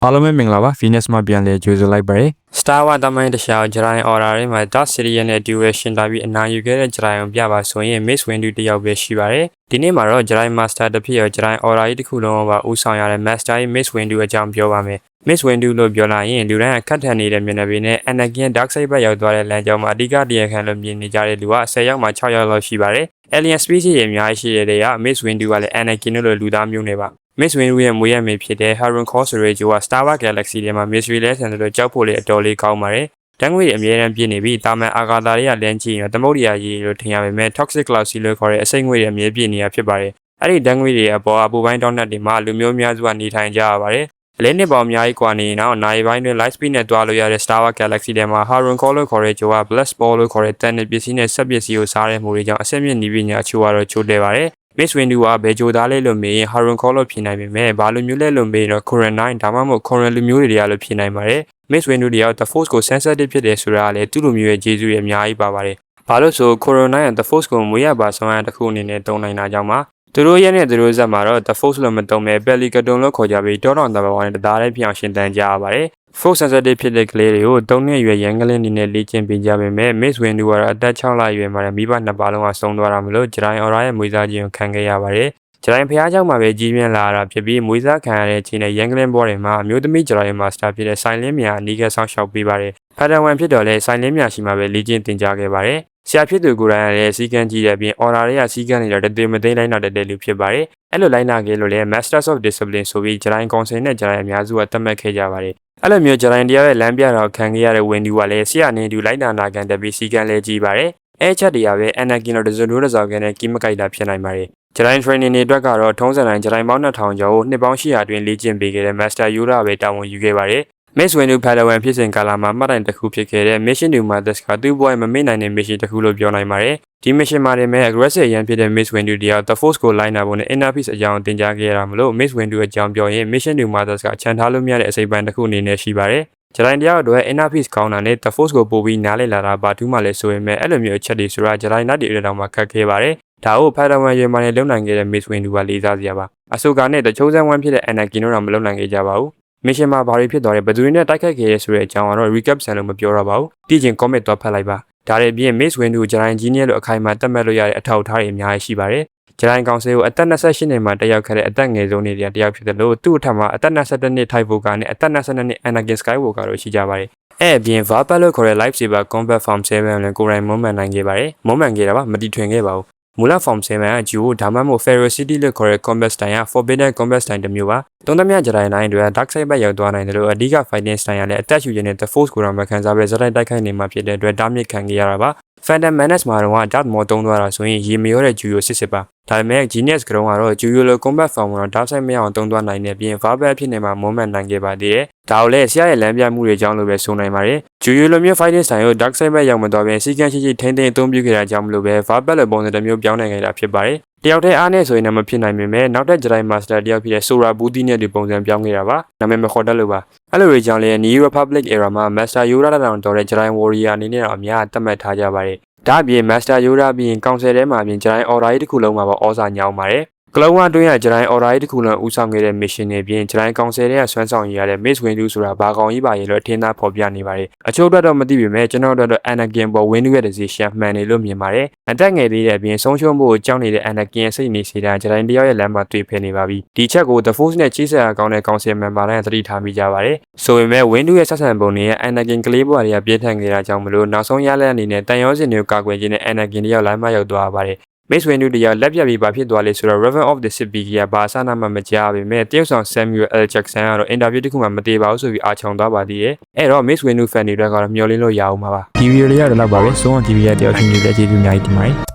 အားလုံးပဲမင်္ဂလာပါ Venus မှာပြန်လည်ကြိုဆိုလိုက်ပါရယ် Star Wars တမိုင်းတစ်လျှောက်ဂျရိုင်းအော်ရာတွေမှာ Dark Series နဲ့ Duration လာပြီးအနာယူခဲ့တဲ့ဂျရိုင်းကိုပြပါဆိုရင် Miss Windu တယောက်ပဲရှိပါတယ်ဒီနေ့မှာတော့ဂျရိုင်း Master တစ်ဖြစ်ရောဂျရိုင်းအော်ရာကြီးတစ်ခုလုံးပါဦးဆောင်ရတဲ့ Master ရဲ့ Miss Windu အကြောင်းပြောပါမယ် Miss Windu လို့ပြောလာရင်လူတိုင်းအခက်ထန်နေတဲ့မျက်နှာပြင်နဲ့ Anakin Dark Side ဘက်ရောက်သွားတဲ့လမ်းကြောင်းမှာအဓိကတရားခံလို့မြင်နေကြတဲ့လူက10ယောက်မှ6ယောက်လောက်ရှိပါတယ် Alien Species တွေအများကြီးရှိတဲ့တွေက Miss Windu ကလည်း Anakin လို့လူသားမျိုးနေပါ Miss Windu ရဲ့မွေးရမေဖြစ်တဲ့ Harun Khosrau က Star Wars Galaxy ထဲမှာ Mystery လဲဆန်လို့ကြောက်ဖို့လေအတော်လေးကောင်းပါတယ်တန်းငွေအမြဲတမ်းပြည့်နေပြီးတာမန်အာဂါသာတွေကလမ်းကြည့်ရင်သမုဒ္ဒရာကြီးလို့ထင်ရပေမဲ့ Toxic Clouds လို့ခေါ်တဲ့အစိမ့်ငွေတွေအမြဲပြည့်နေတာဖြစ်ပါတယ်အဲ့ဒီတန်းငွေတွေအပေါ်အပူပိုင်းတောင်းတတွေမှာလူမျိုးများစုကနေထိုင်ကြရပါတယ်အလဲနှစ်ပေါင်းအများကြီးကွာနေနောက်နိုင်ပိုင်းတွင် Light Speed နဲ့တွားလို့ရတဲ့ Star Wars Galaxy ထဲမှာ Harun Khosrau လို့ခေါ်တဲ့ Blast Ball လို့ခေါ်တဲ့တန်တဲ့ပစ္စည်းနဲ့ဆက်ပစ္စည်းကိုစားတဲ့မှုတွေကြောင့်အဆင့်မြင့်နည်းပညာအချို့ကတော့ချိုးတယ်ပါတယ်Miss Windu ကဘယ်ကြိုသားလဲလို့မေးရင် Harun Khosrau လို့ဖြေနိုင်ပေမဲ့ဘာလိုမျိုးလဲလို့မေးရင်တော့ Korean 9ဒါမှမဟုတ် Korean လူမျိုးတွေတရားလို့ဖြေနိုင်ပါတယ် Miss Windu တယောက် The Force ကို sensitive ဖြစ်တယ်ဆိုတာကလည်းသူ့လူမျိုးရဲ့ဂျေဇုရဲ့အများကြီးပါပါတယ်ဘာလို့ဆို Korean 9 The Force ကိုမွေးရပါဆောင်ရတစ်ခုအနေနဲ့တုံးနိုင်တာကြောင့်ပါသူတို့ရဲ့နဲ့သူတို့ဇက်မှာတော့ The Force လို့မတုံးမဲ့ Pelicaton လို့ခေါ်ကြပြီးတောတော်တဘာဝနဲ့တသားလေးပြောင်းရှင်တန်ကြရပါတယ် Force sensitive ဖြစ်တဲ့ကလေးတွေကို3နှစ်အရွယ်ရန်ကလေးအနေနဲ့လေ့ကျင့်ပေးကြပေမဲ့ Miss Windu ကတော့အသက်6လအရွယ်မှာမိဘနှစ်ပါးလုံးကဆုံးသွားတာမလို့ဂျရိုင်းအော်ရာရဲ့မွေးစားခြင်းကိုခံခဲ့ရပါတယ်ဂျရိုင်းဖျားเจ้าမှာပဲကြီးပြင်းလာတာဖြစ်ပြီးမွေးစားခံရတဲ့အချိန်နဲ့ရန်ကလင်းဘောတွေမှာအမျိုးသမီးဂျရိုင်းမာစတာဖြစ်တဲ့ဆိုင်လင်းမြာအနီးကဆောက်ရှောက်ပေးပါတယ်ဖတ်တဝန်ဖြစ်တော့လဲဆိုင်လင်းမြာရှိမှာပဲလေ့ကျင့်သင်ကြားခဲ့ပါတယ်ဆရာဖြစ်သူကိုယ်တိုင်လည်းစီကံကြီးတဲ့အပြင်အော်ရာတွေကစီကံနေတော့တည်မသိလိုက်နာတဲ့လူဖြစ်ပါတယ်အဲ့လိုလိုက်နာခဲ့လို့လဲ Masters of Discipline ဆိုပြီးဂျရိုင်းကောင်ဆယ်နဲ့ဂျရိုင်းအများစုကသတ်မှတ်ခဲ့ကြပါတယ်အဲ့လိုမျိုးဂျရိုင်းတရားရဲ့လမ်းပြတော်ခံခဲ့ရတဲ့ဝင်ဒီကလည်းဆရာနေသူလိုက်နာနာခံတက်ပြီးစီကံလဲကြီးပါတယ်အဲ့ချက်တရားပဲ Anakin တို့ဇွန်တို့ဇော်ကနေကီမကိုက်တာဖြစ်နိုင်ပါတယ်ဂျရိုင်း training တွေအတွက်ကတော့ထုံးစံတိုင်းဂျရိုင်းပေါင်း2000ကျော်ကိုနှစ်ပေါင်း800အတွင်းလေ့ကျင့်ပေးခဲ့တဲ့ Master Yoda ပဲတာဝန်ယူခဲ့ပါတယ်Miss Windu ဖာဒဝန်ဖြစ်စဉ်ကာလမှာမှတ်တိုင်တစ်ခုဖြစ်ခဲ့တဲ့ Mission to Mars ကသူ့ဘဝမမေ့နိုင်တဲ့ mission တစ်ခုလို့ပြောနိုင်ပါတယ်ဒီ mission မှာတည်းမဲ့ aggressive ရန်ဖြစ်တဲ့ Miss Windu တရား The Force ကိုလိုက်နာဖို့နဲ့ Inner Peace အကြောင်းသင်ကြားခဲ့ရတာမလို့ Miss Windu အကြောင်းပြောရင် Mission to Mars ကချန်ထားလို့မရတဲ့အစိပ်ပိုင်းတစ်ခုအနေနဲ့ရှိပါတယ်ဂျရိုင်းတရားတို့ရဲ့ Inner Peace ကောင်းတာနဲ့ The Force ကိုပို့ပြီးနားလည်လာတာဘာတူးမှလည်းဆိုရင်မဲ့အဲ့လိုမျိုးအချက်တွေဆိုတာဂျရိုင်းနတ်တွေအတောင်မှခက်ခဲပါတယ်ဒါကိုဖာဒဝန်ရေမာနဲ့လုံနိုင်ခဲ့တဲ့ Miss Windu ကလေးစားစရာပါအဆိုကာနဲ့တချိုးစမ်းဝမ်းဖြစ်တဲ့ Anakin တို့တော့မလုံနိုင်ခဲ့ကြပါဘူး mission မှာဘာတွေဖြစ်သွားတယ်ဘယ်သူတွေနဲ့တိုက်ခိုက်ခဲ့ရဲဆိုတဲ့အကြောင်းကတော့ recap ဆန်လို့မပြောတော့ပါဘူးတည်ကျင် comment တော့ဖတ်လိုက်ပါဒါတွေပြင် Miss Windu ဂျရိုင်း Genius လို့အခိုင်အမာသတ်မှတ်လို့ရတဲ့အထောက်အထားတွေအများကြီးရှိပါတယ်ဂျရိုင်းကောင်ဆယ်ကိုအသက်28နှစ်မှာတက်ရောက်ခဲ့တဲ့အသက်ငယ်ဆုံးနေတဲ့တယောက်ဖြစ်တယ်လို့သူ့အထက်မှာအသက်22နှစ် Type Voker နဲ့အသက်22နှစ် Anakin Skywalker တို့ရှိကြပါတယ်အဲ့အပြင် Vapor လို့ခေါ်တဲ့ Lightsaber Combat Form 7နဲ့ကိုယ်တိုင်မွမ်းမံနိုင်ခဲ့ပါတယ်မွမ်းမံခဲ့တာပါမတီထွင်ခဲ့ပါဘူးမူလ form 7က Geo ဒါမှမဟုတ် Ferocity လို့ခေါ်တဲ့ combat style က Forbidden combat style တစ်မျိုးပါသုံးသမျှဂျရိုင်းတိုင်းတွေက Dark Side ဘက်ရောက်သွားနိုင်တယ်လို့အဓိက fighting style ကလည်းအသက်ရှူခြင်းနဲ့ The Force ကိုတော့မခံစားပဲဇက်တိုက်တိုက်ခိုက်နေမှာဖြစ်တဲ့အတွက်တားမြစ်ခံခဲ့ရတာပါ Phantom Menace မှာတော့ Darth Maul သုံးသွားတာဆိုရင်ရေမရောတဲ့ Geo စစ်ပါဒါပေမဲ့ Genius ကတော့ Geo လို combat form ကိုတော့ Dark Side မရအောင်သုံးသွားနိုင်တဲ့အပြင် Vapor ဖြစ်နေမှာမွမ်းမံနိုင်ခဲ့ပါသေးတယ်ဒါကိုလည်းဆရာရဲ့လမ်းပြမှုတွေအကြောင်းလို့ပဲဆိုနိုင်ပါတယ် Geo လိုမျိုး fighting style ကို Dark Side ဘက်ရောက်မသွားဘဲစီကံရှိရှိထိန်းသိမ်းအသုံးပြုခဲ့တာကြောင့်မလို့ပဲ Vapor လိုပုံစံတစ်မျိုးပြောင်းနိုင်ခဲ့တာဖြစ်ပါတယ်တယောက်တည်းအားနဲ့ဆိုရင်လည်းမဖြစ်နိုင်ပေမဲ့နောက်ထပ်ဂျရိုင်းမာစတာတယောက်ဖြစ်တဲ့ Sora Booty နဲ့ဒီပုံစံပြောင်းခဲ့တာပါနာမည်မခေါ်တတ်လို့ပါအဲ့လိုတွေကြောင့်လည်း New Republic era မှာ Master Yoda တောင်တော်တဲ့ဂျရိုင်း Warrior အနေနဲ့တော့အများသတ်မှတ်ထားကြပါတယ်ဒါအပြင် Master Yoda ပြီးရင်ကောင်ဆယ်ထဲမှာပြင်ဂျရိုင်း Order ကြီးတစ်ခုလုံးမှာပေါ့ဩဇာညောင်းပါတယ်ကလုံးဝအတွင်းရဂျရိုင်း Order ကြီးတစ်ခုလုံးဦးဆောင်ခဲ့တဲ့ mission တွေပြင်ဂျရိုင်းကောင်ဆယ်ထဲကဆွမ်းဆောင်ရတဲ့ Miss Windu ဆိုတာဘာကောင်ကြီးပါရဲ့လို့အထင်သာဖော်ပြနေပါတယ်အချို့အတွက်တော့မသိပေမဲ့ကျွန်တော်တို့တော့ Anakin ပေါ် Windu ရဲ့ decision မှန်တယ်လို့မြင်ပါတယ်အသက်ငယ်သေးတဲ့အပြင်ဆုံးရှုံးဖို့ကြောက်နေတဲ့ Anakin ရဲ့စိတ်နေစေတာဂျရိုင်းတယောက်ရဲ့လမ်းမှာတွေ့ဖယ်နေပါပြီဒီချက်ကို The Force နဲ့ချိတ်ဆက်အကောင်းတဲ့ကောင်ဆယ် member တိုင်းသတိထားမိကြပါတယ်ဆိုပေမဲ့ Windu ရဲ့ဆက်ဆံပုံတွေရဲ့ Anakin ကလေးဘွားတွေကပြင်းထန်နေတာကြောင့်မလို့နောက်ဆုံးရလဒ်အနေနဲ့တန်ရောစင်တွေကိုကာကွယ်ခြင်းနဲ့ Anakin တယောက်လမ်းမရောက်သွားပါတယ် Miss Windu တယောက်လက်ပြပြီးဘာဖြစ်သွားလဲဆိုတော့ Revan of the Sith ကဘာအစနာမှမကြားပေမဲ့တယောက်ဆောင် Samuel L. Jackson ကတော့ interview တစ်ခုမှမတည်ပါဘူးဆိုပြီးအာချောင်သွားပါသေးတယ်အဲ့တော့ Miss Windu fan တွေကတော့မျှော်လင့်လို့ရအောင်ပါဒီဗီဒီယိုလေးရတော့လောက်ပါပဲဆုံးအောင်ဒီဗီဒီယိုတယောက်ချင်းလေးလည်းကျေးဇူးအများကြီးတင်ပါတယ်